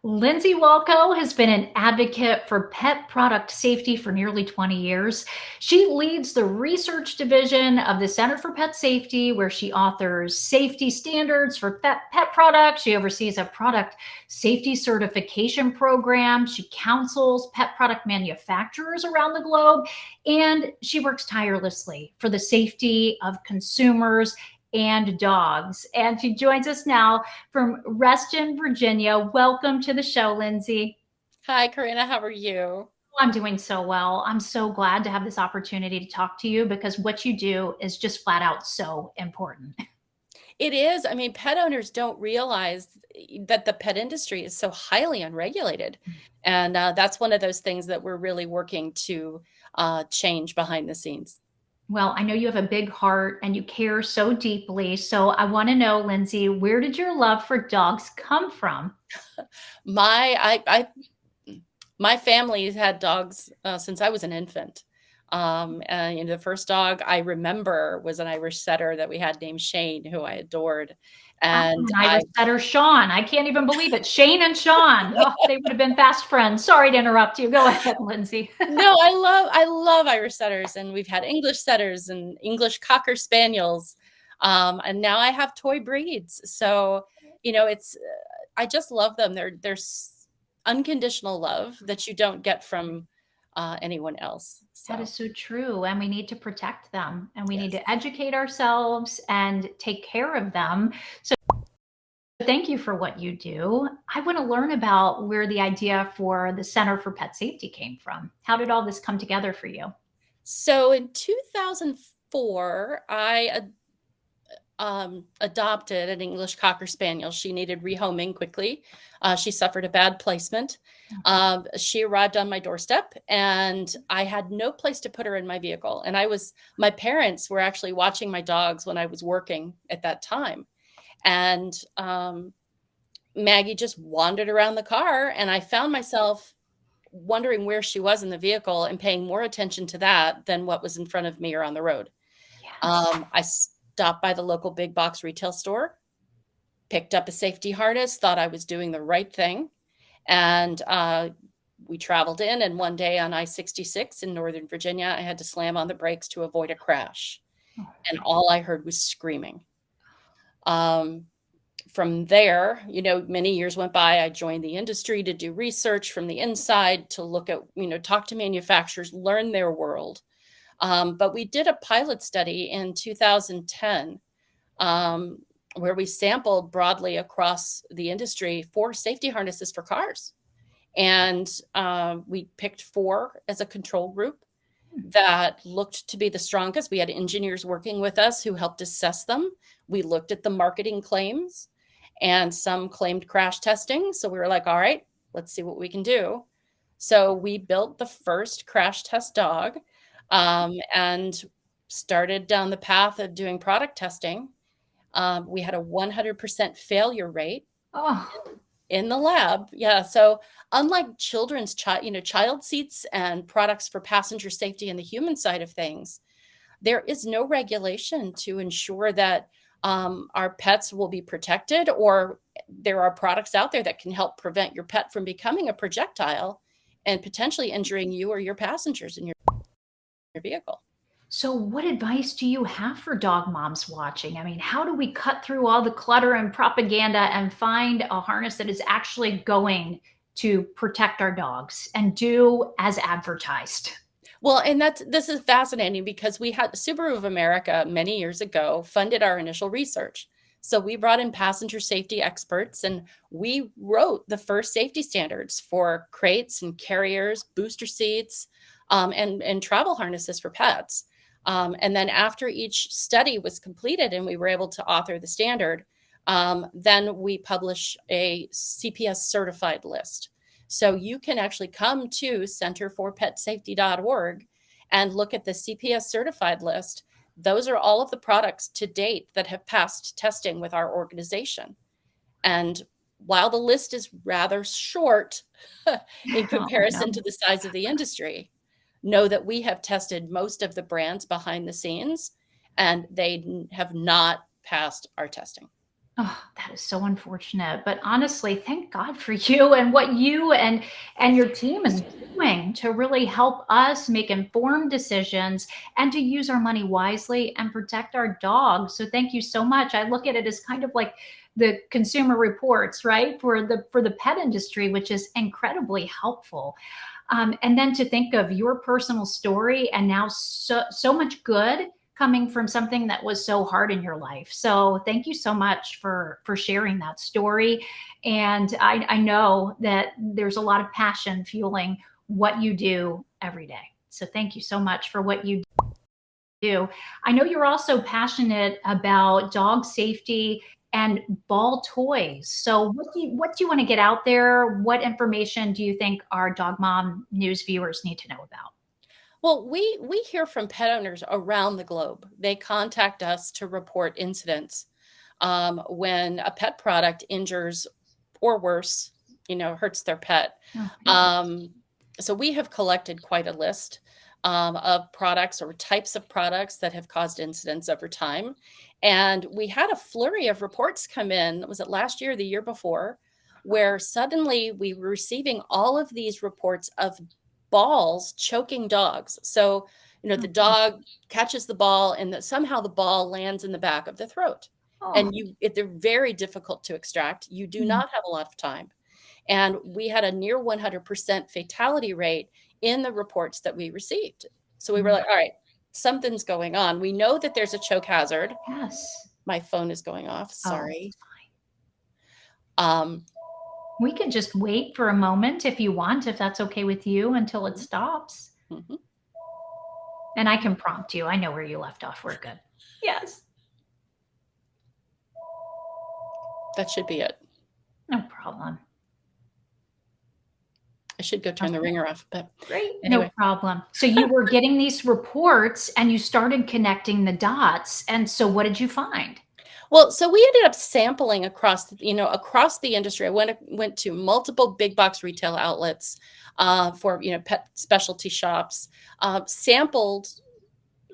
Lindsey Wolko has been an advocate for pet product safety for nearly 20 years. She leads the research division of the Center for Pet Safety, where she authors safety standards for pet products. She oversees a product safety certification program. She counsels pet product manufacturers around the globe, and she works tirelessly for the safety of consumers and dogs. And she joins us now from Reston, Virginia. Welcome to the show, Lindsey. Hi, Karina. How are you? I'm doing so well. I'm so glad to have this opportunity to talk to you because what you do is just flat out so important. It is. I mean, pet owners don't realize that the pet industry is so highly unregulated. And that's one of those things that we're really working to change behind the scenes. Well, I know you have a big heart and you care so deeply. So I want to know, Lindsey, where did your love for dogs come from? My my family has had dogs since I was an infant. And the first dog I remember was an Irish setter that we had named Shane, who I adored. I'm And an Irish setter, Sean. I can't even believe it. Shane and Sean. Oh, they would have been fast friends. Sorry to interrupt you. Go ahead, Lindsey. No, I love Irish setters, and we've had English setters and English cocker spaniels, and now I have toy breeds. So, it's I just love them. There's unconditional love that you don't get from anyone else. That So, is so true. And we need to protect them and we need yes. to educate ourselves and take care of them. So thank you for what you do. I want to learn about where the idea for the Center for Pet Safety came from. How did all this come together for you? So in 2004, adopted an English Cocker Spaniel. She needed rehoming quickly. She suffered a bad placement. She arrived on my doorstep, and I had no place to put her in my vehicle. And my parents were actually watching my dogs when I was working at that time. And Maggie just wandered around the car, and I found myself wondering where she was in the vehicle and paying more attention to that than what was in front of me or on the road. Yes. I stopped by the local big box retail store, picked up a safety harness, thought I was doing the right thing. And we traveled in, and one day on I-66 in Northern Virginia, I had to slam on the brakes to avoid a crash. Oh, And all I heard was screaming. Um, from there, many years went by. I joined the industry to do research from the inside, to look at, talk to manufacturers, learn their world. But we did a pilot study in 2010 where we sampled broadly across the industry for safety harnesses for cars. And we picked 4 as a control group that looked to be the strongest. We had engineers working with us who helped assess them. We looked at the marketing claims, and some claimed crash testing. So we were like, all right, let's see what we can do. So we built the first crash test dog, and started down the path of doing product testing. We had a 100% failure rate oh, in the lab. Yeah. So unlike children's child seats and products for passenger safety and the human side of things, there is no regulation to ensure that our pets will be protected, or there are products out there that can help prevent your pet from becoming a projectile and potentially injuring you or your passengers in your vehicle. so what advice do you have for dog moms watching? I mean, how do we cut through all the clutter and propaganda and find a harness that is actually going to protect our dogs and do as advertised? Well, and this is fascinating because we had Subaru of America many years ago funded our initial research. So we brought in passenger safety experts, and we wrote the first safety standards for crates and carriers, booster seats, and travel harnesses for pets. And then after each study was completed and we were able to author the standard, then we publish a CPS certified list. So you can actually come to centerforpetsafety.org and look at the CPS certified list. Those are all of the products to date that have passed testing with our organization. And while the list is rather short in Oh, comparison no. to the size of the industry, know that we have tested most of the brands behind the scenes, and they have not passed our testing. Oh, that is so unfortunate. But honestly, thank God for you and what you and your team is doing to really help us make informed decisions and to use our money wisely and protect our dogs. So thank you so much. I look at it as kind of like the consumer reports, right? For the pet industry, which is incredibly helpful. And then to think of your personal story and now so much good coming from something that was so hard in your life. So thank you so much for sharing that story. And I know that there's a lot of passion fueling what you do every day. So thank you so much for what you do. I know you're also passionate about dog safety and ball toys. So what do you want to get out there? What information do you think our Dog Mom News viewers need to know about? Well, we hear from pet owners around the globe. They contact us to report incidents when a pet product injures or worse, hurts their pet. Oh, Um, so we have collected quite a list of products or types of products that have caused incidents over time. And we had a flurry of reports come in, was it last year or the year before, where suddenly we were receiving all of these reports of balls choking dogs. So, the okay. dog catches the ball and that somehow the ball lands in the back of the throat. Oh, And they're very difficult to extract. You do mm, not have a lot of time. And we had a near 100% fatality rate in the reports that we received. So we were mm, like, all right, something's going on. We know that there's a choke hazard. yes. My phone is going off. Oh, Sorry. Um, we can just wait for a moment if you want, if that's okay with you, until it stops. mhm. And I can prompt you. I know where you left off. We're good. Yes. That should be it. No problem. I should go turn the Okay. ringer off. But Great. No anyway, problem. So you were getting these reports and you started connecting the dots. And so what did you find? well, so we ended up sampling across the industry. I went to multiple big box retail outlets for pet specialty shops, sampled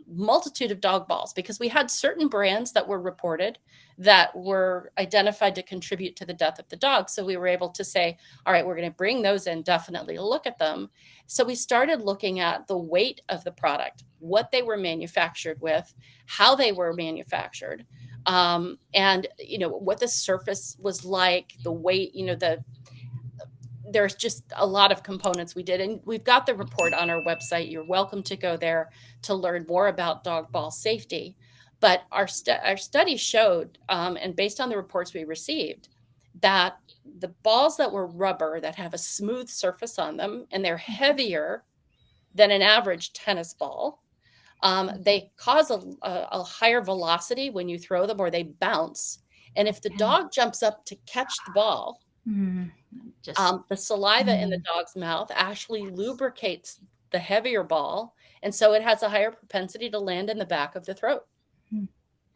multitude of dog balls because we had certain brands that were reported that were identified to contribute to the death of the dog. So we were able to say, all right, we're going to bring those in, definitely look at them. So we started looking at the weight of the product, what they were manufactured with, how they were manufactured, and what the surface was like, the weight, there's just a lot of components we did, and we've got the report on our website. You're welcome to go there to learn more about dog ball safety. But our study showed, and based on the reports we received, that the balls that were rubber that have a smooth surface on them and they're heavier than an average tennis ball, they cause a higher velocity when you throw them or they bounce. And if the Okay. dog jumps up to catch the ball, Mm, just the saliva in the mm, dog's mouth actually lubricates the heavier ball, and so it has a higher propensity to land in the back of the throat. mm.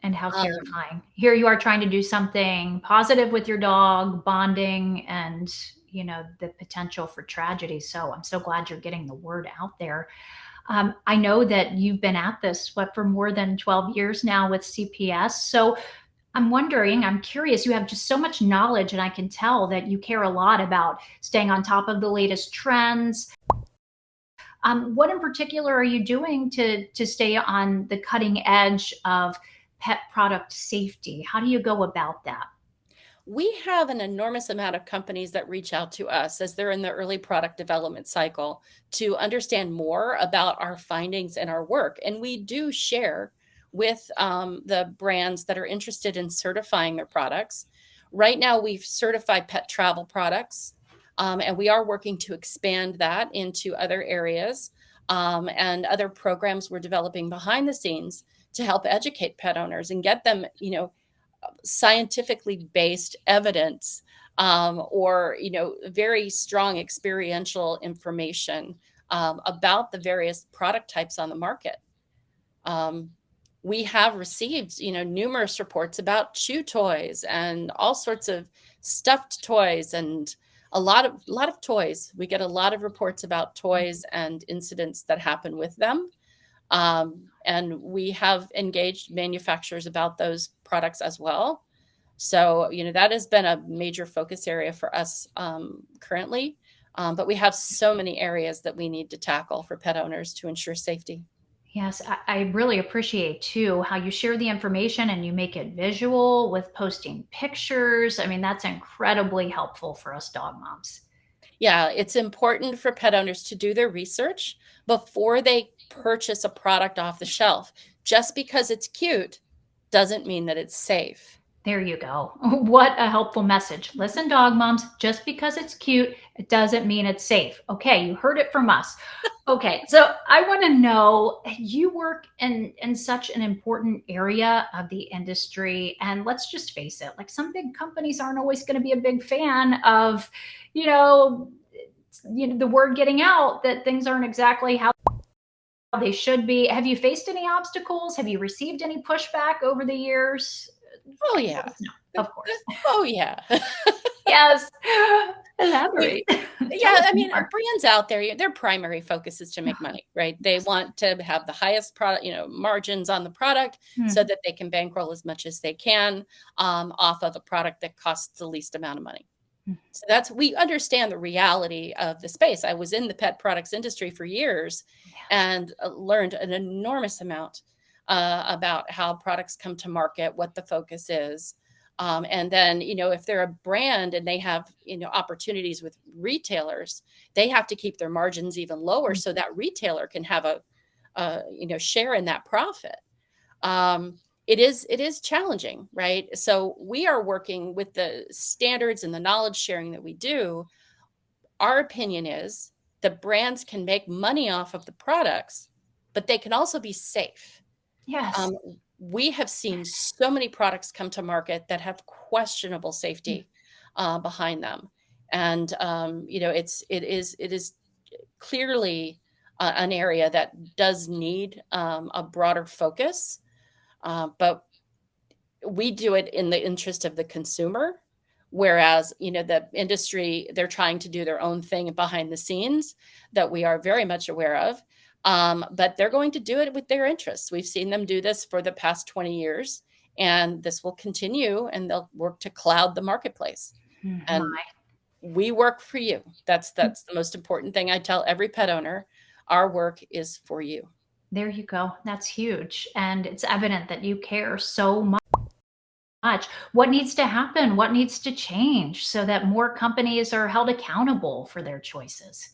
And how Um, terrifying. Here you are trying to do something positive with your dog, bonding, and the potential for tragedy. So I'm so glad you're getting the word out there. I know that you've been at this, what, for more than 12 years now with CPS. So I'm wondering, I'm curious, you have just so much knowledge, and I can tell that you care a lot about staying on top of the latest trends. What in particular are you doing to stay on the cutting edge of pet product safety? How do you go about that? we have an enormous amount of companies that reach out to us as they're in the early product development cycle to understand more about our findings and our work. And we do share with the brands that are interested in certifying their products. Right now, we've certified pet travel products, and we are working to expand that into other areas and other programs we're developing behind the scenes to help educate pet owners and get them, scientifically based evidence or very strong experiential information about the various product types on the market. um, we have received numerous reports about chew toys and all sorts of stuffed toys and a lot of toys. We get a lot of reports about toys and incidents that happen with them, and we have engaged manufacturers about those products as well. So, that has been a major focus area for us currently. But we have so many areas that we need to tackle for pet owners to ensure safety. Yes, I really appreciate too how you share the information and you make it visual with posting pictures. I mean, that's incredibly helpful for us dog moms. Yeah, it's important for pet owners to do their research before they purchase a product off the shelf. Just because it's cute doesn't mean that it's safe. There you go. What a helpful message. Listen, dog moms, just because it's cute, it doesn't mean it's safe. Okay, you heard it from us. Okay, so I want to know, you work in such an important area of the industry, and let's just face it, like some big companies aren't always going to be a big fan of, you know, the word getting out that things aren't exactly how they should be. Have you faced any obstacles? Have you received any pushback over the years? Oh, Let yeah. us know, of course. Oh, yeah. Yes. We Elaborate. Tell Yeah, us I mean, more. brands out there, their primary focus is to make money, right? They want to have the highest product, margins on the product so Mhm. that they can bankroll as much as they can off of a product that costs the least amount of money. Mhm. So we understand the reality of the space. I was in the pet products industry for years Yes. and learned an enormous amount about how products come to market, what the focus is. And then, if they're a brand and they have, opportunities with retailers, they have to keep their margins even lower Mhm. so that retailer can have share in that profit. um, it is challenging, right? So we are working with the standards and the knowledge sharing that we do. Our opinion is that brands can make money off of the products, but they can also be safe. Yes. um, we have seen so many products come to market that have questionable Mm. safety behind them, and it is clearly an area that does need a broader focus. But we do it in the interest of the consumer, whereas the industry, they're trying to do their own thing behind the scenes that we are very much aware of. But they're going to do it with their interests. We've seen them do this for the past 20 years, and this will continue, and they'll work to cloud the marketplace. And My. we work for you. That's the most important thing I tell every pet owner. Our work is for you. There you go. That's huge. And it's evident that you care so much. What needs to happen? What needs to change so that more companies are held accountable for their choices?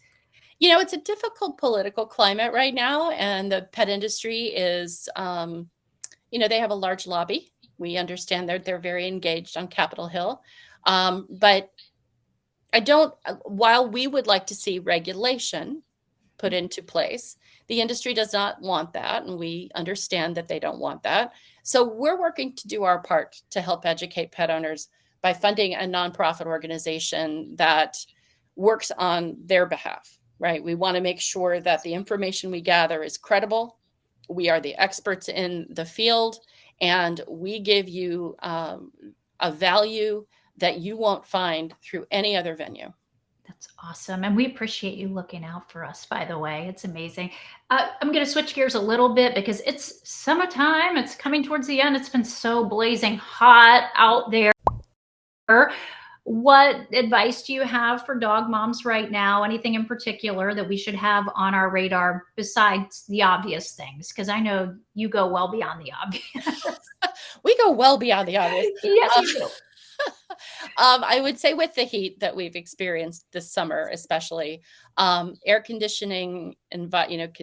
It's a difficult political climate right now, and the pet industry is, they have a large lobby. We understand they're very engaged on Capitol Hill. But I don't, while we would like to see regulation put into place, the industry does not want that. And we understand that they don't want that. So we're working to do our part to help educate pet owners by funding a nonprofit organization that works on their behalf, right? We want to make sure that the information we gather is credible. We are the experts in the field, and we give you a value that you won't find through any other venue. That's awesome. And we appreciate you looking out for us, by the way. It's amazing. I'm going to switch gears a little bit because it's summertime. It's coming towards the end. It's been so blazing hot out there. What advice do you have for dog moms right now? Anything in particular that we should have on our radar besides the obvious things? Because I know you go well beyond the obvious. We go well beyond the obvious. Yes, Uh, you do. I would say with the heat that we've experienced this summer, especially, air conditioning,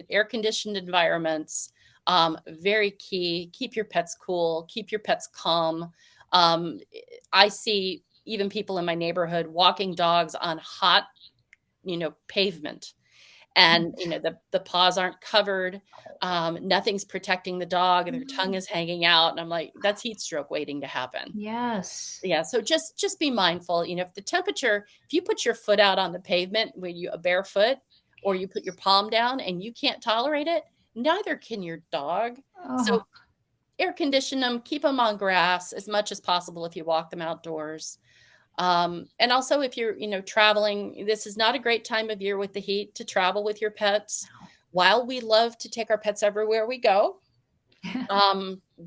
air conditioned environments, very key. Keep your pets cool. Keep your pets calm. Um, I see even people in my neighborhood walking dogs on hot, pavement, and the paws aren't covered. Nothing's protecting the dog, their tongue is hanging out, and I'm like, that's heat stroke waiting to happen. Yes. Yeah, so just be mindful. If you put your foot out on the pavement when you a barefoot, or you put your palm down and you can't tolerate it, neither can your dog. Oh, So air condition them, keep them on grass as much as possible if you walk them outdoors. And also, if you're, traveling, this is not a great time of year with the heat to travel with your pets. While we love to take our pets everywhere we go,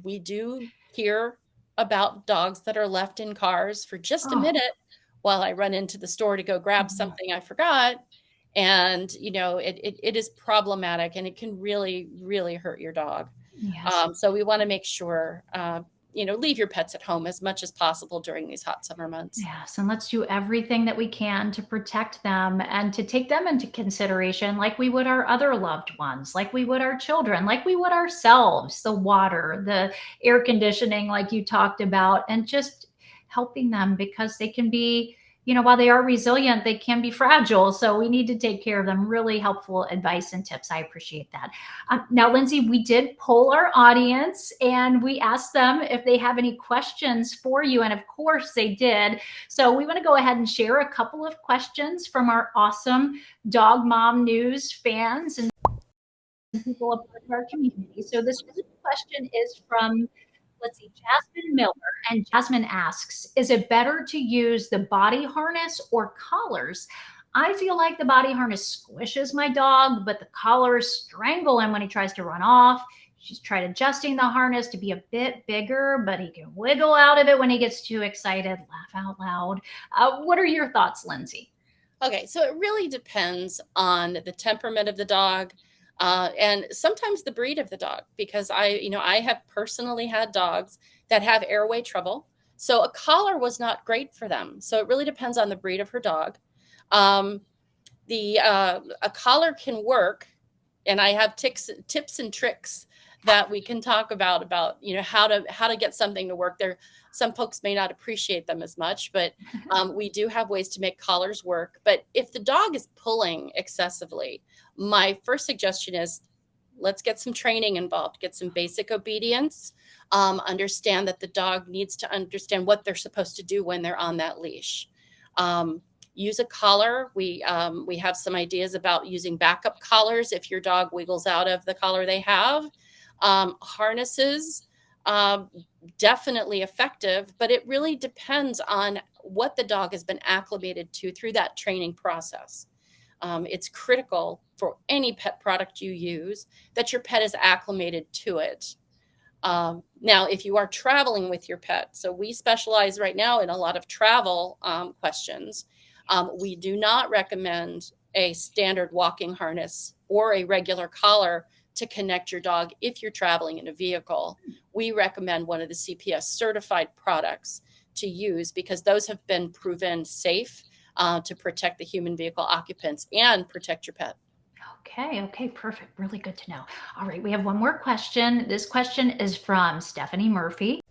we do hear about dogs that are left in cars for just a Oh, minute while I run into the store to go grab mhm. something I forgot. And, it is problematic and it can really, really hurt your dog. Yes. So we want to make sure, leave your pets at home as much as possible during these hot summer months. Yes, and let's do everything that we can to protect them and to take them into consideration like we would our other loved ones, like we would our children, like we would ourselves, the water, the air conditioning, like you talked about, and just helping them because they can be, while they are resilient, they can be fragile. So we need to take care of them. Really helpful advice and tips. I appreciate that. Now, Lindsey, we did poll our audience and we asked them if they have any questions for you. And of course they did. So we want to go ahead and share a couple of questions from our awesome Dog Mom News fans and people a part of our community. So this question is from, let's see, Jasmine Miller. And Jasmine asks, is it better to use the body harness or collars? I feel like the body harness squishes my dog, but the collars strangle him when he tries to run off. She's tried adjusting the harness to be a bit bigger, but he can wiggle out of it when he gets too excited. Laugh out loud. What are your thoughts, Lindsey? Okay, so it really depends on the temperament of the dog, and sometimes the breed of the dog, because I have personally had dogs that have airway trouble. So a collar was not great for them. So it really depends on the breed of her dog. Um, the A collar can work, and I have tips and tricks that we can talk about how to get something to work. There, some folks may not appreciate them as much, but we do have ways to make collars work. But if the dog is pulling excessively, my first suggestion is let's get some training involved, get some basic obedience, understand that the dog needs to understand what they're supposed to do when they're on that leash. Use a collar. We have some ideas about using backup collars if your dog wiggles out of the collar they have. Harnesses, definitely effective, but it really depends on what the dog has been acclimated to through that training process. It's critical for any pet product you use that your pet is acclimated to it. Now, if you are traveling with your pet, so we specialize right now in a lot of travel questions. We do not recommend a standard walking harness or a regular collar to connect your dog if you're traveling in a vehicle. We recommend one of the CPS certified products to use because those have been proven safe to protect the human vehicle occupants and protect your pet. Okay, perfect. Really good to know. All right, we have one more question. This question is from Stephanie Murphy.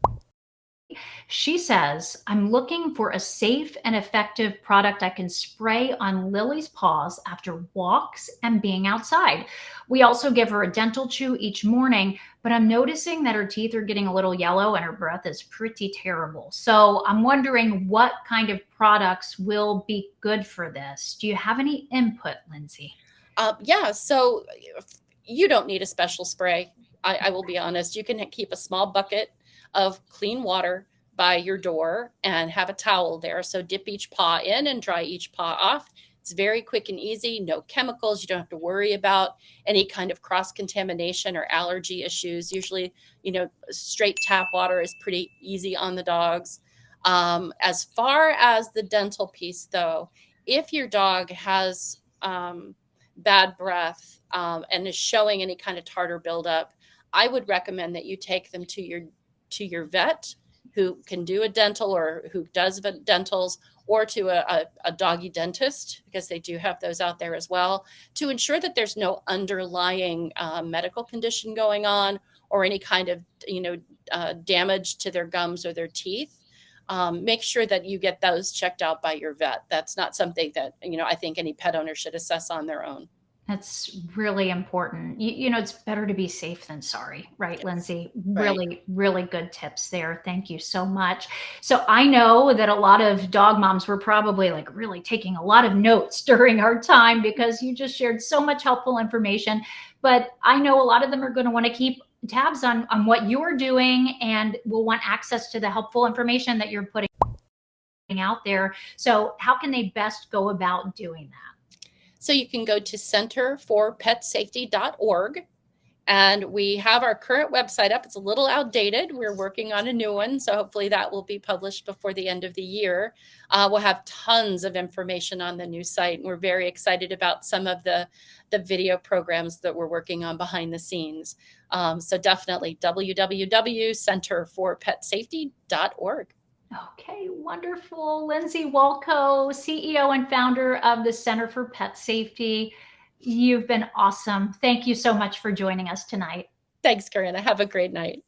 She says, I'm looking for a safe and effective product I can spray on Lily's paws after walks and being outside. We also give her a dental chew each morning, but I'm noticing that her teeth are getting a little yellow and her breath is pretty terrible. So I'm wondering what kind of products will be good for this. Do you have any input, Lindsey? Yeah, so you don't need a special spray. I will be honest. You can keep a small bucket of clean water by your door and have a towel there. So dip each paw in and dry each paw off. It's very quick and easy, no chemicals. You don't have to worry about any kind of cross contamination or allergy issues. Usually, straight tap water is pretty easy on the dogs. As far as the dental piece, though, if your dog has bad breath and is showing any kind of tartar buildup, I would recommend that you take them to your vet who can do a dental or who does dentals, or to a doggy dentist, because they do have those out there as well, to ensure that there's no underlying medical condition going on or any kind of damage to their gums or their teeth. Make sure that you get those checked out by your vet. That's not something that I think any pet owner should assess on their own. That's really important. It's better to be safe than sorry, right, Yes. Lindsey? Right. Really, really good tips there. Thank you so much. So I know that a lot of dog moms were probably like really taking a lot of notes during our time because you just shared so much helpful information. But I know a lot of them are going to want to keep tabs on what you're doing and will want access to the helpful information that you're putting out there. So how can they best go about doing that? So you can go to centerforpetsafety.org And we have our current website up. It's a little outdated. We're working on a new one. So hopefully that will be published before the end of the year. We'll have tons of information on the new site. And we're very excited about some of the video programs that we're working on behind the scenes. So definitely www.centerforpetsafety.org. Okay, wonderful. Lindsey Wolko, CEO and founder of the Center for Pet Safety. You've been awesome. Thank you so much for joining us tonight. Thanks, Corinna. Have a great night.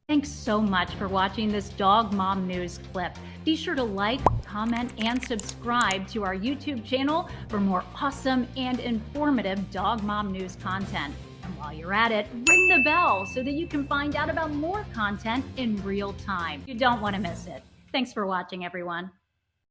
Thanks so much for watching this Dog Mom News clip. Be sure to like, comment, and subscribe to our YouTube channel for more awesome and informative Dog Mom News content. And while you're at it, ring the bell so that you can find out about more content in real time. You don't want to miss it. Thanks for watching, everyone.